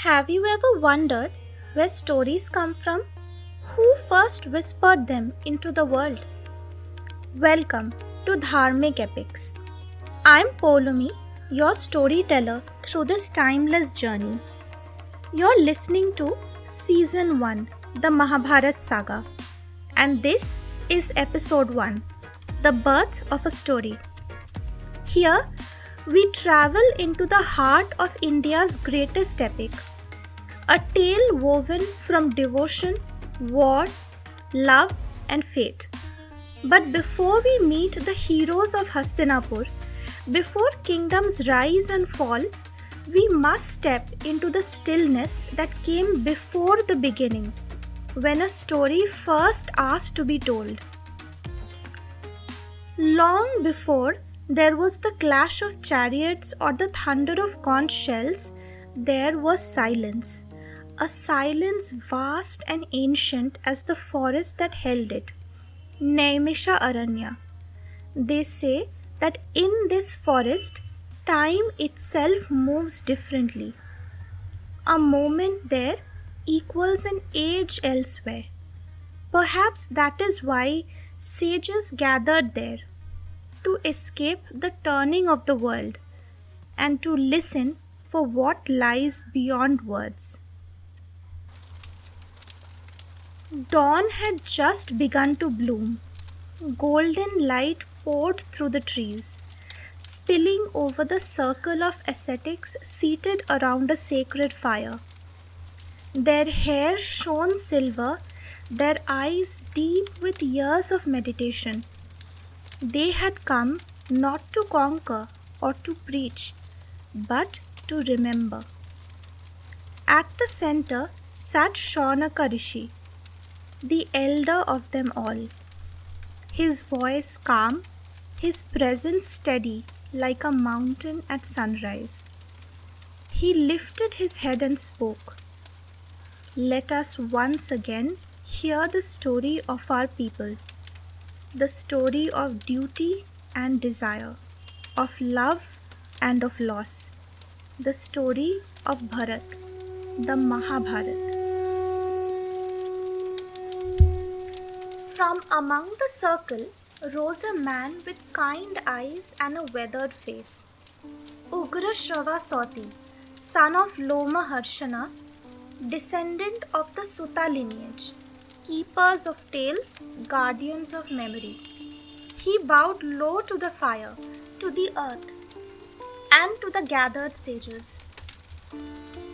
Have you ever wondered where stories come from? Who first whispered them into the world? Welcome to Dharmic Epics. I'm Polumi, your storyteller through this timeless journey. You're listening to Season 1, the Mahābhārata Saga, and this is Episode 1, The Birth of a Story. Here, we travel into the heart of India's greatest epic, a tale woven from devotion, war, love, and fate. But before we meet the heroes of Hastinapur, before kingdoms rise and fall, we must step into the stillness that came before the beginning, when a story first asked to be told. Long before there was the clash of chariots or the thunder of conch shells, there was silence. A silence vast and ancient as the forest that held it. Naimisha Aranya. They say that in this forest, time itself moves differently. A moment there equals an age elsewhere. Perhaps that is why sages gathered there, to escape the turning of the world and to listen for what lies beyond words. Dawn had just begun to bloom. Golden light poured through the trees, spilling over the circle of ascetics seated around a sacred fire. Their hair shone silver, their eyes deep with years of meditation. They had come not to conquer or to preach, but to remember. At the center sat Shaunaka Rishi, the elder of them all. His voice calm, his presence steady like a mountain at sunrise. He lifted his head and spoke. Let us once again hear the story of our people. The story of duty and desire, of love and of loss. The story of Bharat, the Mahābhārata. From among the circle rose a man with kind eyes and a weathered face. Ugrashrava Sauti, son of Loma Harshana, descendant of the Suta lineage, keepers of tales, guardians of memory. He bowed low to the fire, to the earth, and to the gathered sages.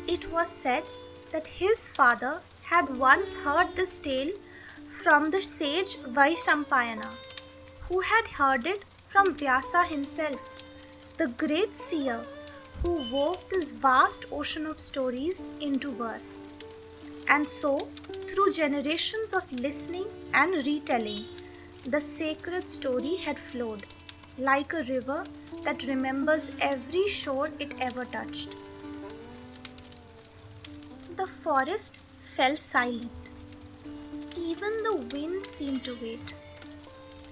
It was said that his father had once heard this tale from the sage Vaishampayana, who had heard it from Vyāsa himself, the great seer who wove this vast ocean of stories into verse. And so, through generations of listening and retelling, the sacred story had flowed, like a river that remembers every shore it ever touched. The forest fell silent. Even the wind seemed to wait.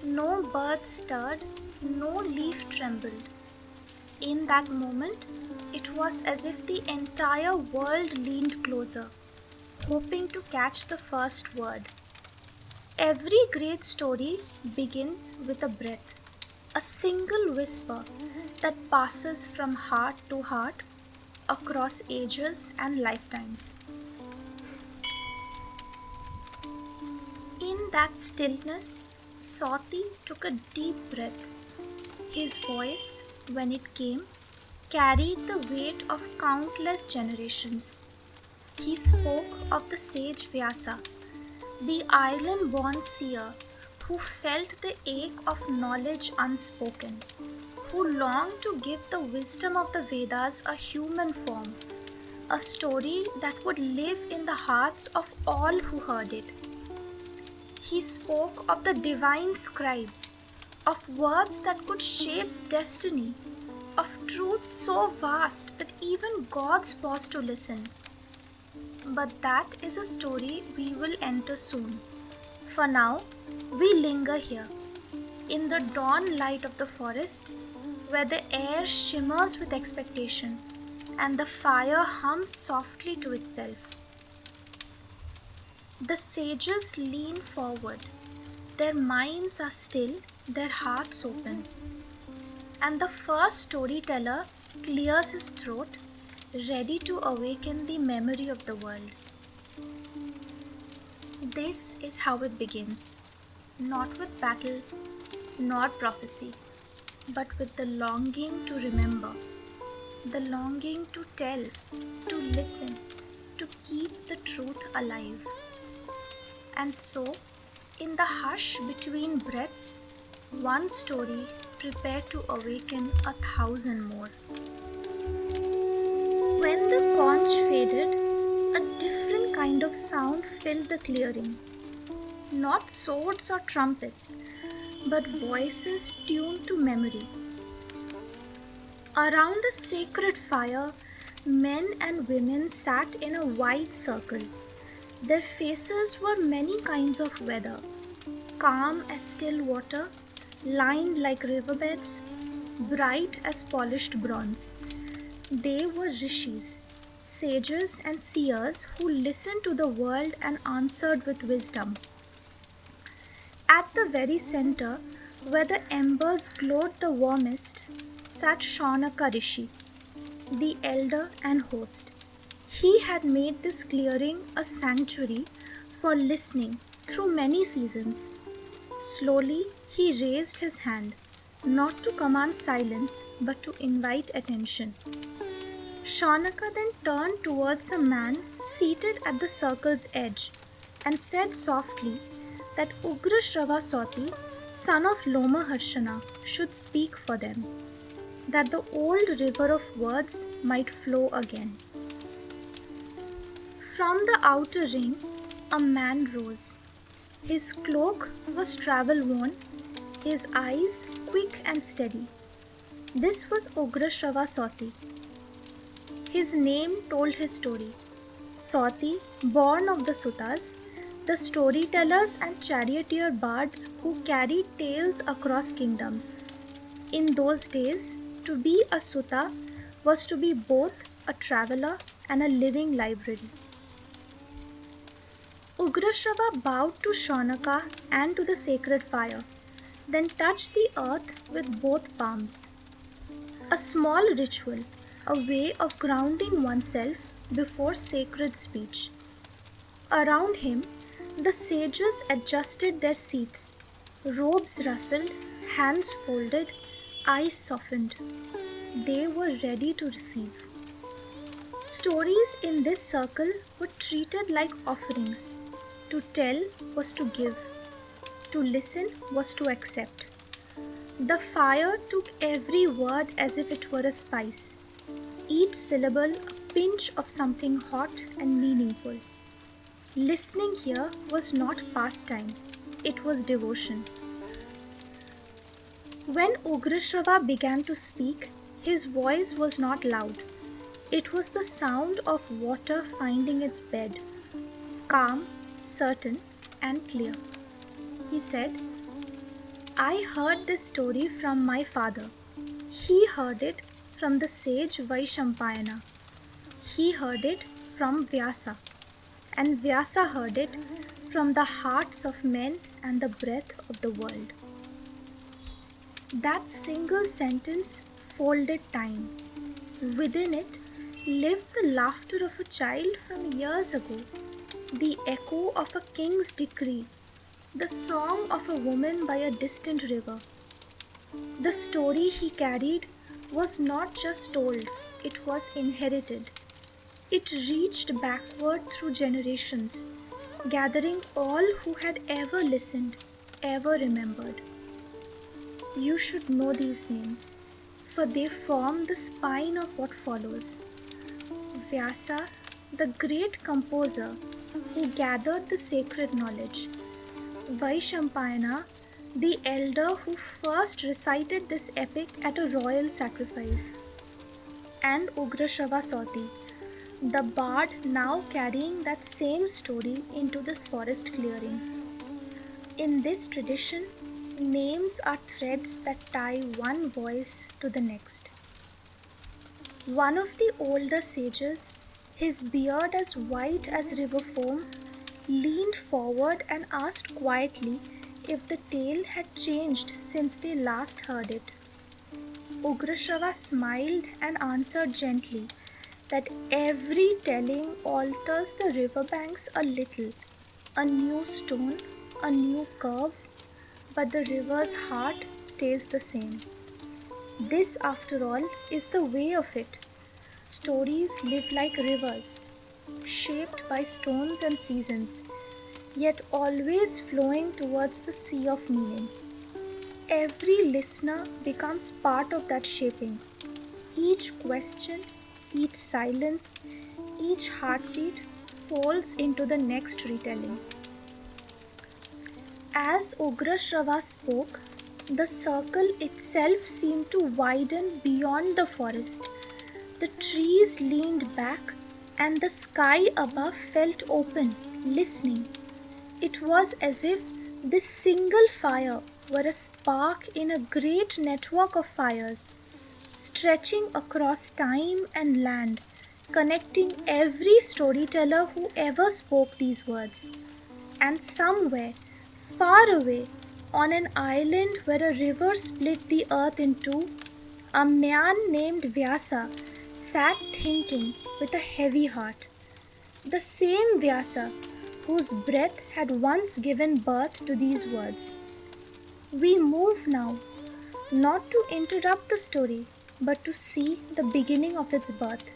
No bird stirred, no leaf trembled. In that moment, it was as if the entire world leaned closer, hoping to catch the first word. Every great story begins with a breath, a single whisper that passes from heart to heart across ages and lifetimes. In that stillness, Sauti took a deep breath. His voice, when it came, carried the weight of countless generations. He spoke of the sage Vyāsa, the island-born seer who felt the ache of knowledge unspoken, who longed to give the wisdom of the Vedas a human form, a story that would live in the hearts of all who heard it. He spoke of the divine scribe, of words that could shape destiny, of truths so vast that even gods pause to listen. But that is a story we will enter soon. For now, we linger here, in the dawn light of the forest, where the air shimmers with expectation, and the fire hums softly to itself. The sages lean forward. Their minds are still, their hearts open. And the first storyteller clears his throat, ready to awaken the memory of the world. This is how it begins, not with battle, not prophecy, but with the longing to remember, the longing to tell, to listen, to keep the truth alive. And so, in the hush between breaths, one story prepared to awaken 1,000 more. When the conch faded, a different kind of sound filled the clearing. Not swords or trumpets, but voices tuned to memory. Around a sacred fire, men and women sat in a wide circle. Their faces were many kinds of weather, calm as still water, lined like riverbeds, bright as polished bronze. They were rishis, sages and seers who listened to the world and answered with wisdom. At the very center, where the embers glowed the warmest, sat Shaunaka Rishi, the elder and host. He had made this clearing a sanctuary for listening through many seasons. Slowly, he raised his hand, not to command silence, but to invite attention. Shaunaka then turned towards a man seated at the circle's edge and said softly that Ugrashrava Sauti, son of Lomaharshana, should speak for them, that the old river of words might flow again. From the outer ring, a man rose. His cloak was travel-worn, his eyes quick and steady. This was Ugrashrava Sauti. His name told his story. Sauti, born of the Suttas, the storytellers and charioteer bards who carried tales across kingdoms. In those days, to be a Sutta was to be both a traveler and a living library. Ugrashrava bowed to Shaunaka and to the sacred fire, then touched the earth with both palms. A small ritual, a way of grounding oneself before sacred speech. Around him, the sages adjusted their seats. Robes rustled, hands folded, eyes softened. They were ready to receive. Stories in this circle were treated like offerings. To tell was to give. To listen was to accept. The fire took every word as if it were a spice. Each syllable a pinch of something hot and meaningful. Listening here was not pastime, it was devotion. When Ugrashrava began to speak, his voice was not loud. It was the sound of water finding its bed, calm, certain, and clear. He said, I heard this story from my father. He heard it from the sage Vaishampayana. He heard it from Vyāsa. And Vyāsa heard it from the hearts of men and the breath of the world. That single sentence folded time. Within it lived the laughter of a child from years ago, the echo of a king's decree, the song of a woman by a distant river. The story he carried was not just told, it was inherited. It reached backward through generations, gathering all who had ever listened, ever remembered. You should know these names, for they form the spine of what follows. Vyāsa, the great composer who gathered the sacred knowledge. Vaishampayana, the elder who first recited this epic at a royal sacrifice. And Ugrashrava Sauti, the bard now carrying that same story into this forest clearing. In this tradition, names are threads that tie one voice to the next. One of the older sages, his beard as white as river foam, leaned forward and asked quietly if the tale had changed since they last heard it. Ugrashrava smiled and answered gently that every telling alters the riverbanks a little, a new stone, a new curve, but the river's heart stays the same. This, after all, is the way of it. Stories live like rivers, shaped by stones and seasons, yet always flowing towards the sea of meaning. Every listener becomes part of that shaping. Each question, each silence, each heartbeat folds into the next retelling. As Ugrashrava spoke, the circle itself seemed to widen beyond the forest. The trees leaned back, and the sky above felt open, listening. It was as if this single fire were a spark in a great network of fires, stretching across time and land, connecting every storyteller who ever spoke these words. And somewhere, far away, on an island where a river split the earth in two, a man named Vyāsa sat thinking with a heavy heart. The same Vyāsa whose breath had once given birth to these words. We move now, not to interrupt the story, but to see the beginning of its birth.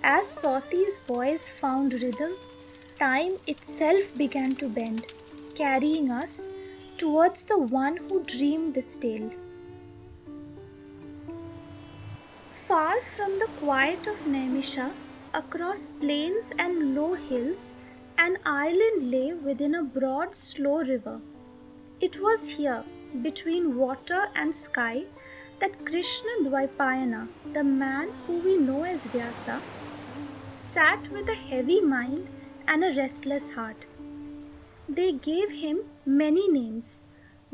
As Sauti's voice found rhythm, time itself began to bend, carrying us towards the one who dreamed this tale. Far from the quiet of Naimisha, across plains and low hills, an island lay within a broad, slow river. It was here, between water and sky, that Krishna Dvaipayana, the man who we know as Vyāsa, sat with a heavy mind and a restless heart. They gave him many names.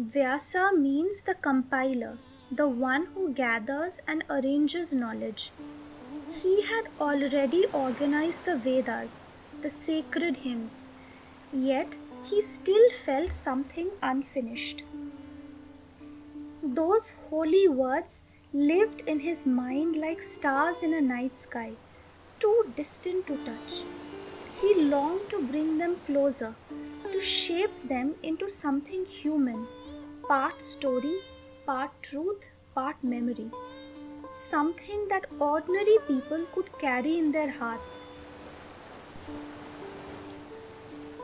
Vyāsa means the compiler, the one who gathers and arranges knowledge. He had already organized the Vedas, the sacred hymns, yet he still felt something unfinished. Those holy words lived in his mind like stars in a night sky, too distant to touch. He longed to bring them closer, to shape them into something human, part story, part truth, part memory. Something that ordinary people could carry in their hearts.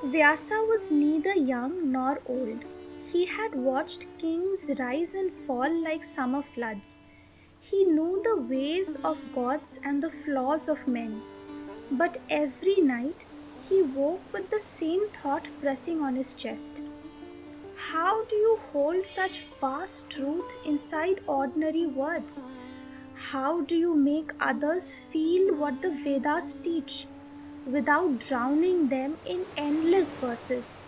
Vyāsa was neither young nor old. He had watched kings rise and fall like summer floods. He knew the ways of gods and the flaws of men. But every night he woke with the same thought pressing on his chest. How do you hold such vast truth inside ordinary words? How do you make others feel what the Vedas teach without drowning them in endless verses?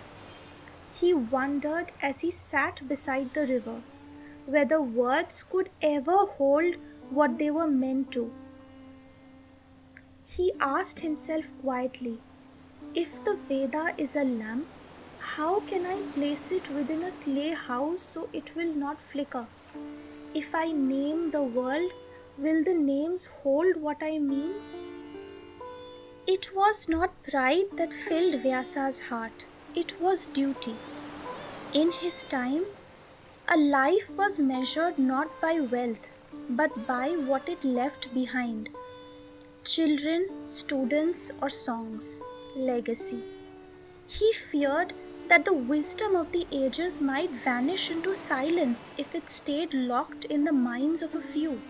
He wondered as he sat beside the river whether words could ever hold what they were meant to. He asked himself quietly, if the Veda is a lamp, how can I place it within a clay house so it will not flicker? If I name the world, will the names hold what I mean? It was not pride that filled Vyasa's heart, it was duty. In his time, a life was measured not by wealth, but by what it left behind. Children, students, or songs, legacy. He feared that the wisdom of the ages might vanish into silence if it stayed locked in the minds of a few.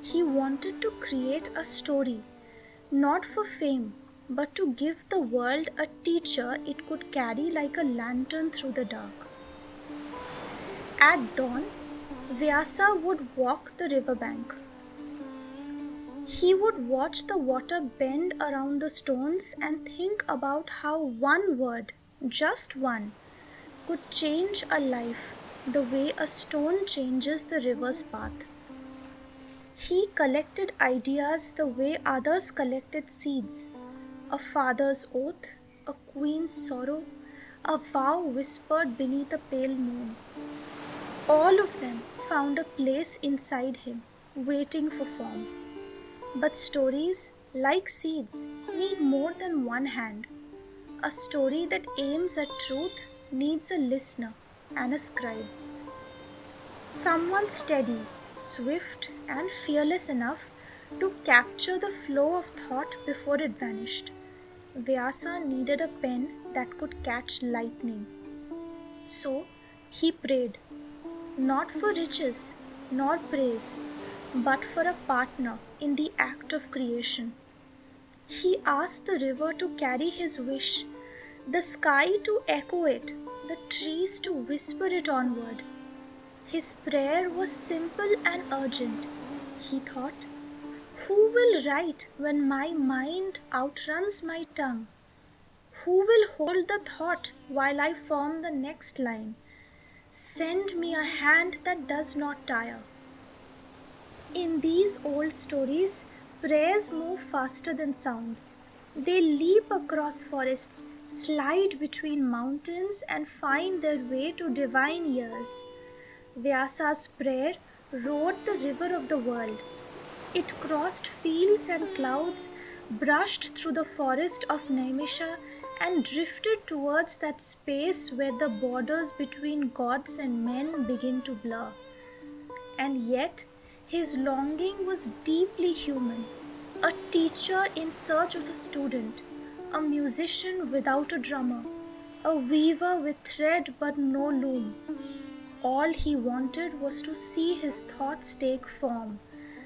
He wanted to create a story, not for fame, but to give the world a teacher it could carry like a lantern through the dark. At dawn, Vyāsa would walk the riverbank. He would watch the water bend around the stones and think about how one word, just one, could change a life the way a stone changes the river's path. He collected ideas the way others collected seeds: a father's oath, a queen's sorrow, a vow whispered beneath a pale moon. All of them found a place inside him, waiting for form. But stories, like seeds, need more than one hand. A story that aims at truth needs a listener and a scribe. Someone steady, swift, and fearless enough to capture the flow of thought before it vanished. Vyāsa needed a pen that could catch lightning. So he prayed, not for riches nor praise, but for a partner in the act of creation. He asked the river to carry his wish, the sky to echo it, the trees to whisper it onward. His prayer was simple and urgent. He thought, who will write when my mind outruns my tongue? Who will hold the thought while I form the next line? Send me a hand that does not tire. In these old stories, prayers move faster than sound. They leap across forests, slide between mountains, and find their way to divine ears. Vyasa's prayer rode the river of the world. It crossed fields and clouds, brushed through the forest of Naimisha, and drifted towards that space where the borders between gods and men begin to blur. And yet, his longing was deeply human. A teacher in search of a student, a musician without a drummer, a weaver with thread but no loom. All he wanted was to see his thoughts take form,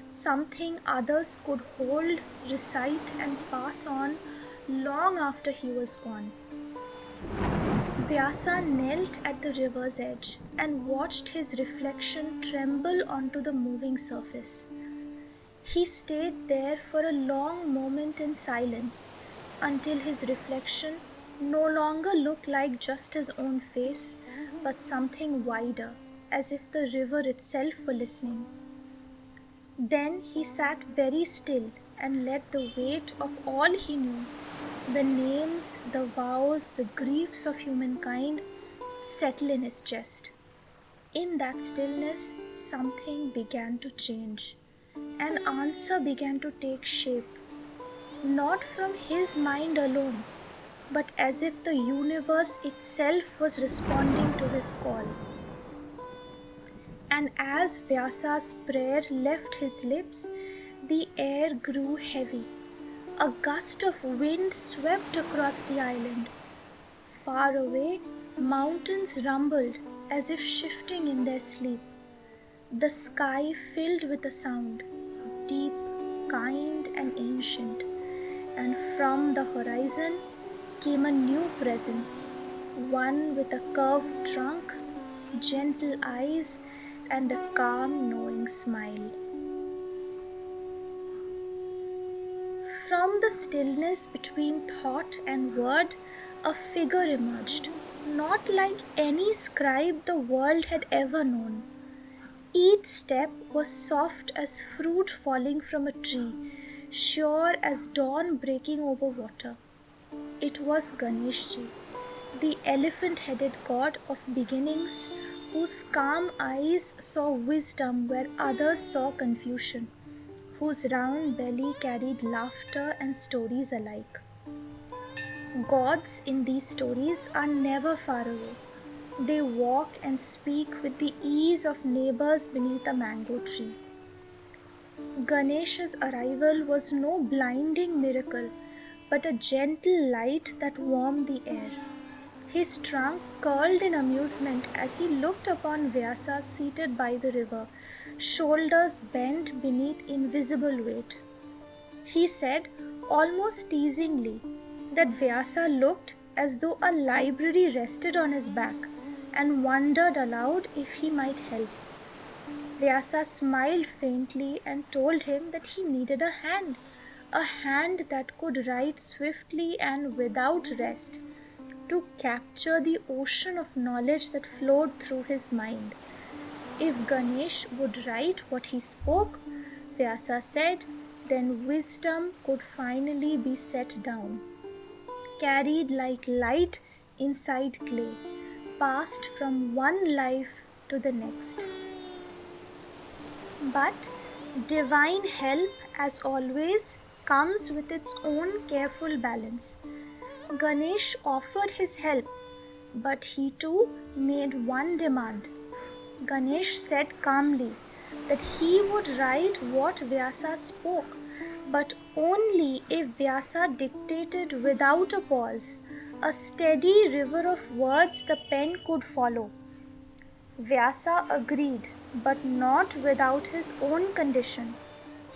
something others could hold, recite, and pass on long after he was gone. Vyāsa knelt at the river's edge and watched his reflection tremble onto the moving surface. He stayed there for a long moment in silence until his reflection no longer looked like just his own face, but something wider, as if the river itself were listening. Then he sat very still and let the weight of all he knew, the names, the vows, the griefs of humankind, settle in his chest. In that stillness, something began to change. An answer began to take shape, not from his mind alone, but as if the universe itself was responding to his call. And as Vyasa's prayer left his lips, the air grew heavy. A gust of wind swept across the island. Far away, mountains rumbled as if shifting in their sleep. The sky filled with a sound, deep, kind, and ancient, and from the horizon came a new presence, one with a curved trunk, gentle eyes, and a calm, knowing smile. From the stillness between thought and word, a figure emerged, not like any scribe the world had ever known. Each step was soft as fruit falling from a tree, sure as dawn breaking over water. It was Ganeśa, the elephant-headed god of beginnings, whose calm eyes saw wisdom where others saw confusion, whose round belly carried laughter and stories alike. Gods in these stories are never far away. They walk and speak with the ease of neighbors beneath a mango tree. Ganesha's arrival was no blinding miracle, but a gentle light that warmed the air. His trunk curled in amusement as he looked upon Vyāsa seated by the river, shoulders bent beneath invisible weight. He said, almost teasingly, that Vyāsa looked as though a library rested on his back and wondered aloud if he might help. Vyāsa smiled faintly and told him that he needed a hand that could write swiftly and without rest, to capture the ocean of knowledge that flowed through his mind. If Ganesh would write what he spoke, Vyāsa said, then wisdom could finally be set down, carried like light inside clay, passed from one life to the next. But divine help, as always, comes with its own careful balance. Ganesh offered his help, but he too made one demand. Ganesh said calmly that he would write what Vyāsa spoke, but only if Vyāsa dictated without a pause, a steady river of words the pen could follow. Vyāsa agreed, but not without his own condition.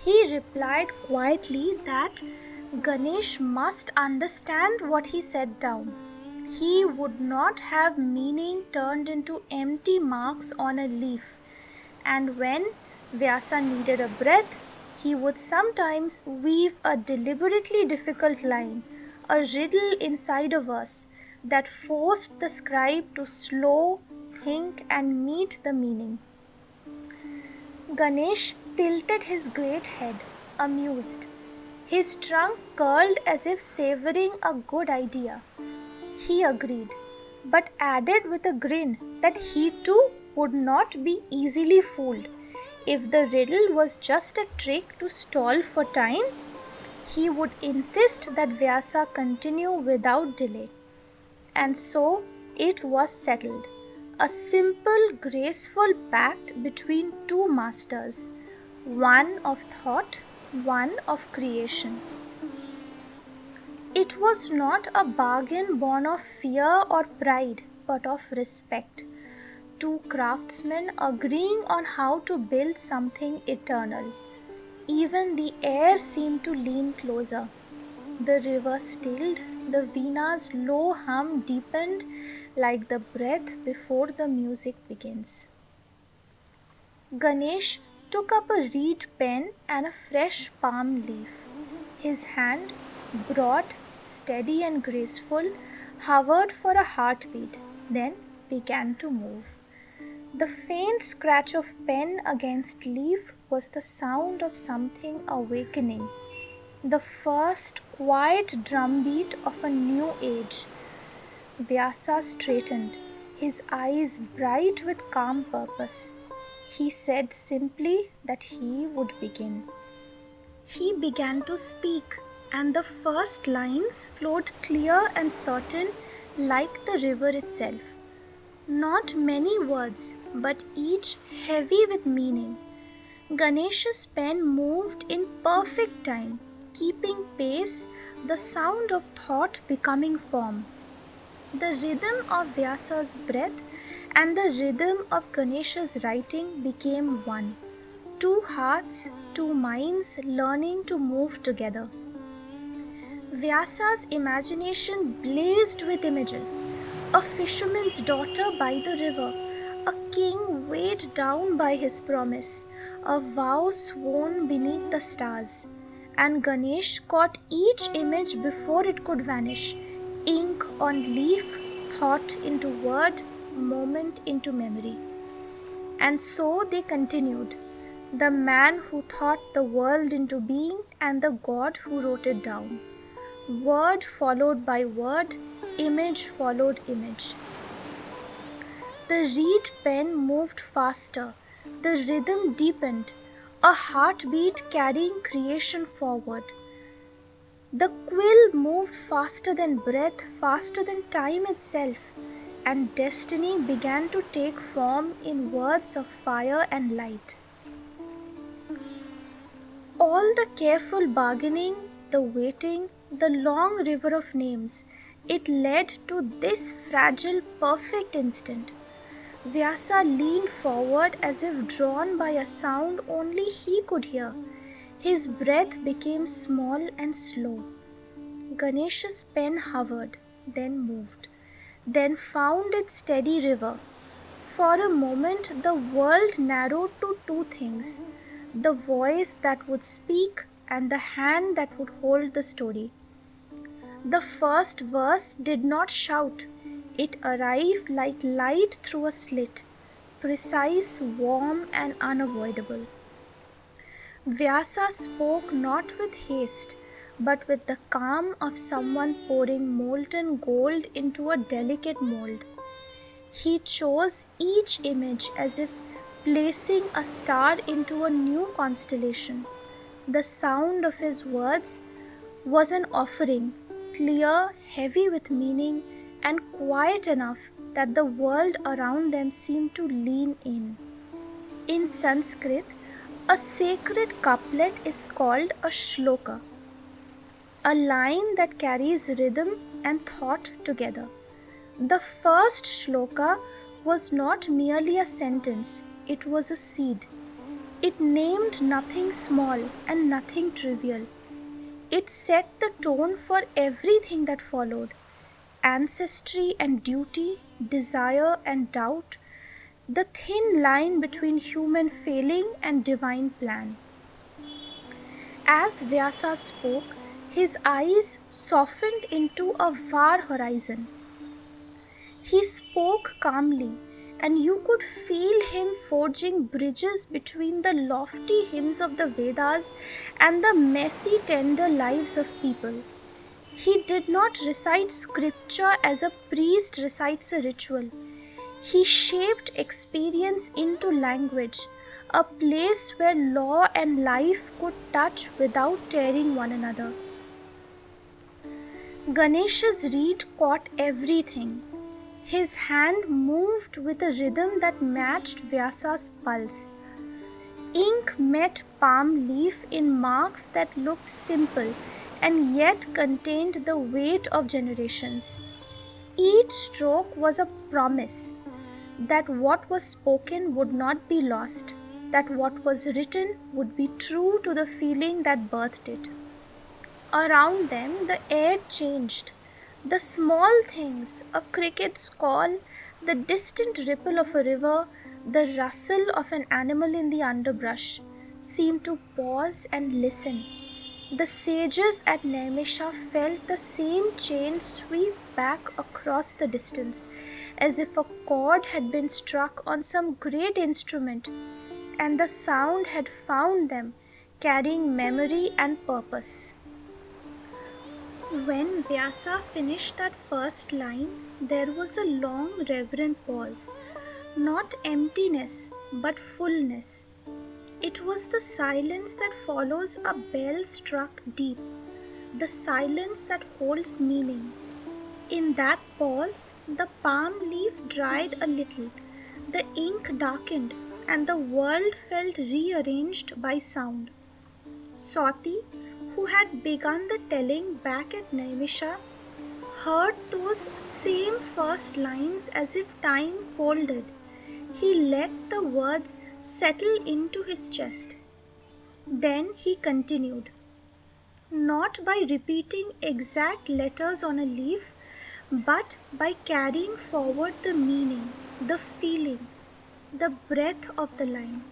He replied quietly that Ganesh must understand what he set down. He would not have meaning turned into empty marks on a leaf, and when Vyāsa needed a breath, he would sometimes weave a deliberately difficult line, a riddle inside a verse, that forced the scribe to slow, think, and meet the meaning. Ganesh tilted his great head, amused. His trunk curled as if savoring a good idea. He agreed, but added with a grin that he too would not be easily fooled. If the riddle was just a trick to stall for time, he would insist that Vyāsa continue without delay. And so it was settled, a simple, graceful pact between two masters, one of thought, one of creation. It was not a bargain born of fear or pride, but of respect. Two craftsmen agreeing on how to build something eternal. Even the air seemed to lean closer. The river stilled, the vena's low hum deepened like the breath before the music begins. Ganesh took up a reed pen and a fresh palm leaf. His hand, broad, steady and graceful, hovered for a heartbeat, then began to move. The faint scratch of pen against leaf was the sound of something awakening, the first quiet drumbeat of a new age. Vyāsa straightened, his eyes bright with calm purpose. He said simply that he would begin. He began to speak, and the first lines flowed clear and certain like the river itself. Not many words, but each heavy with meaning. Ganesha's pen moved in perfect time, keeping pace, the sound of thought becoming form. The rhythm of Vyāsa's breath and the rhythm of Ganesha's writing became one. Two hearts, two minds learning to move together. Vyāsa's imagination blazed with images. A fisherman's daughter by the river, a king weighed down by his promise, a vow sworn beneath the stars. And Ganesh caught each image before it could vanish, ink on leaf, thought into word, moment into memory. And so they continued, the man who thought the world into being and the God who wrote it down. Word followed by word, image followed image. The reed pen moved faster, the rhythm deepened, a heartbeat carrying creation forward. The quill moved faster than breath, faster than time itself, and destiny began to take form in words of fire and light. All the careful bargaining, the waiting, the long river of names, it led to this fragile, perfect instant. Vyāsa leaned forward as if drawn by a sound only he could hear. His breath became small and slow. Ganesha's pen hovered, then moved, then found its steady river. For a moment the world narrowed to two things, the voice that would speak and the hand that would hold the story. The first verse did not shout. It arrived like light through a slit, precise, warm, and unavoidable. Vyāsa spoke not with haste, but with the calm of someone pouring molten gold into a delicate mold. He chose each image as if placing a star into a new constellation. The sound of his words was an offering, clear, heavy with meaning, and quiet enough that the world around them seemed to lean in. In Sanskrit, a sacred couplet is called a shloka, a line that carries rhythm and thought together. The first shloka was not merely a sentence, it was a seed. It named nothing small and nothing trivial. It set the tone for everything that followed: ancestry and duty, desire and doubt, the thin line between human failing and divine plan. As Vyasa spoke, his eyes softened into a far horizon. He spoke calmly, and you could feel him forging bridges between the lofty hymns of the Vedas and the messy, tender lives of people. He did not recite scripture as a priest recites a ritual. He shaped experience into language, a place where law and life could touch without tearing one another. Ganesha's reed caught everything. His hand moved with a rhythm that matched Vyasa's pulse. Ink met palm leaf in marks that looked simple and yet contained the weight of generations. Each stroke was a promise that what was spoken would not be lost, that what was written would be true to the feeling that birthed it. Around them, the air changed. The small things, a cricket's call, the distant ripple of a river, the rustle of an animal in the underbrush, seemed to pause and listen. The sages at Naimisha felt the same chain sweep back across the distance, as if a chord had been struck on some great instrument, and the sound had found them, carrying memory and purpose. When Vyasa finished that first line, there was a long reverent pause, not emptiness, but fullness. It was the silence that follows a bell struck deep, the silence that holds meaning. In that pause, the palm leaf dried a little, the ink darkened, and the world felt rearranged by sound. Sauti, who had begun the telling back at Naimisha, heard those same first lines as if time folded. He let the words settle into his chest. Then he continued, not by repeating exact letters on a leaf, but by carrying forward the meaning, the feeling, the breath of the line.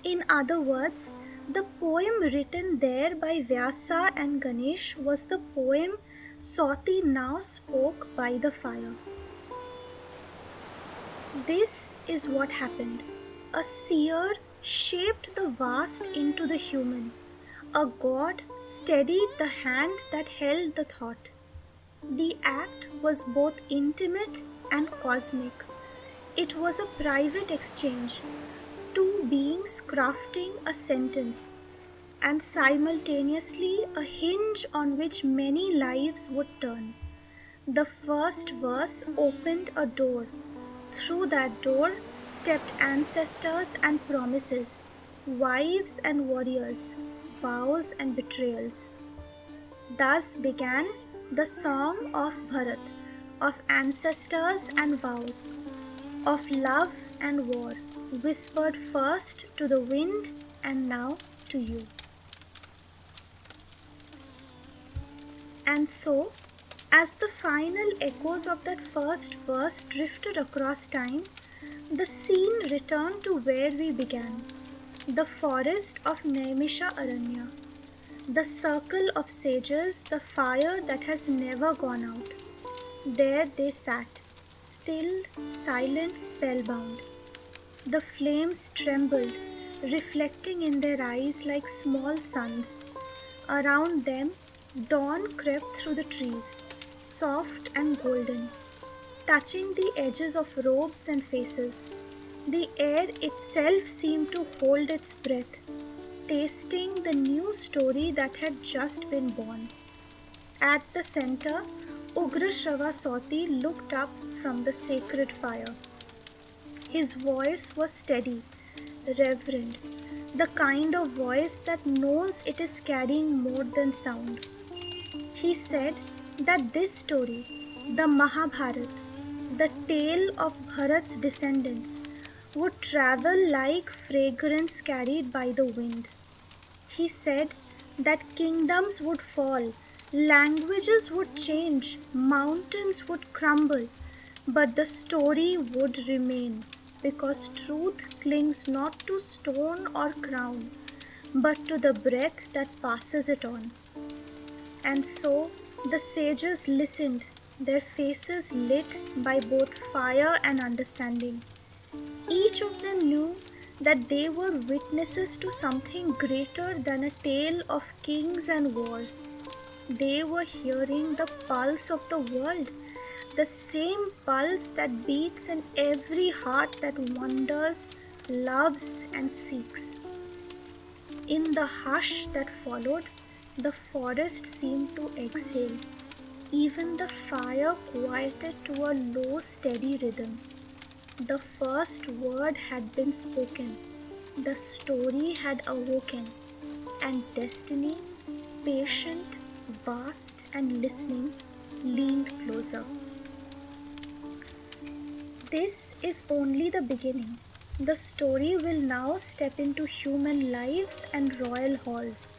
In other words, the poem written there by Vyasa and Ganesh was the poem Sauti now spoke by the fire. This is what happened. A seer shaped the vast into the human. A god steadied the hand that held the thought. The act was both intimate and cosmic. It was a private exchange, two beings crafting a sentence, and simultaneously a hinge on which many lives would turn. The first verse opened a door. Through that door stepped ancestors and promises, wives and warriors, vows and betrayals. Thus began the song of Bharat, of ancestors and vows, of love and war, whispered first to the wind and now to you. And so, as the final echoes of that first verse drifted across time, the scene returned to where we began, the forest of Naimisha Aranya, the circle of sages, the fire that has never gone out. There they sat, still, silent, spellbound. The flames trembled, reflecting in their eyes like small suns. Around them, dawn crept through the trees, soft and golden, touching the edges of robes and faces. The air itself seemed to hold its breath, tasting the new story that had just been born. At the center, Ugrashrava Sauti looked up from the sacred fire. His voice was steady, reverent, the kind of voice that knows it is carrying more than sound. He said that this story, the Mahābhārata, the tale of Bharat's descendants, would travel like fragrance carried by the wind. He said that kingdoms would fall, languages would change, mountains would crumble, but the story would remain, because truth clings not to stone or crown, but to the breath that passes it on. And so the sages listened, their faces lit by both fire and understanding. Each of them knew that they were witnesses to something greater than a tale of kings and wars. They were hearing the pulse of the world, the same pulse that beats in every heart that wonders, loves, and seeks. In the hush that followed, the forest seemed to exhale. Even the fire quieted to a low, steady rhythm. The first word had been spoken, the story had awoken, and destiny, patient, vast, and listening, leaned closer. This is only the beginning. The story will now step into human lives and royal halls.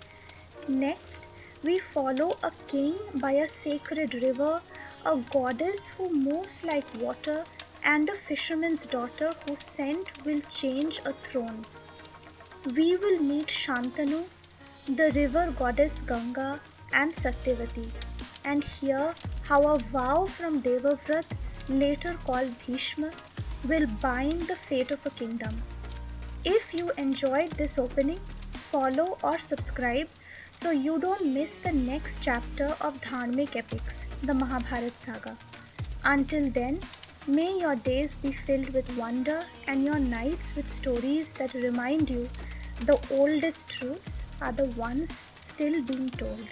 Next, we follow a king by a sacred river, a goddess who moves like water, and a fisherman's daughter whose scent will change a throne. We will meet Shantanu, the river goddess Ganga, and Satyavati, and hear how a vow from Devavrat, later called Bhishma, will bind the fate of a kingdom. If you enjoyed this opening, follow or subscribe so you don't miss the next chapter of Dharmic epics, the Mahābhārata Saga. Until then, may your days be filled with wonder and your nights with stories that remind you the oldest truths are the ones still being told.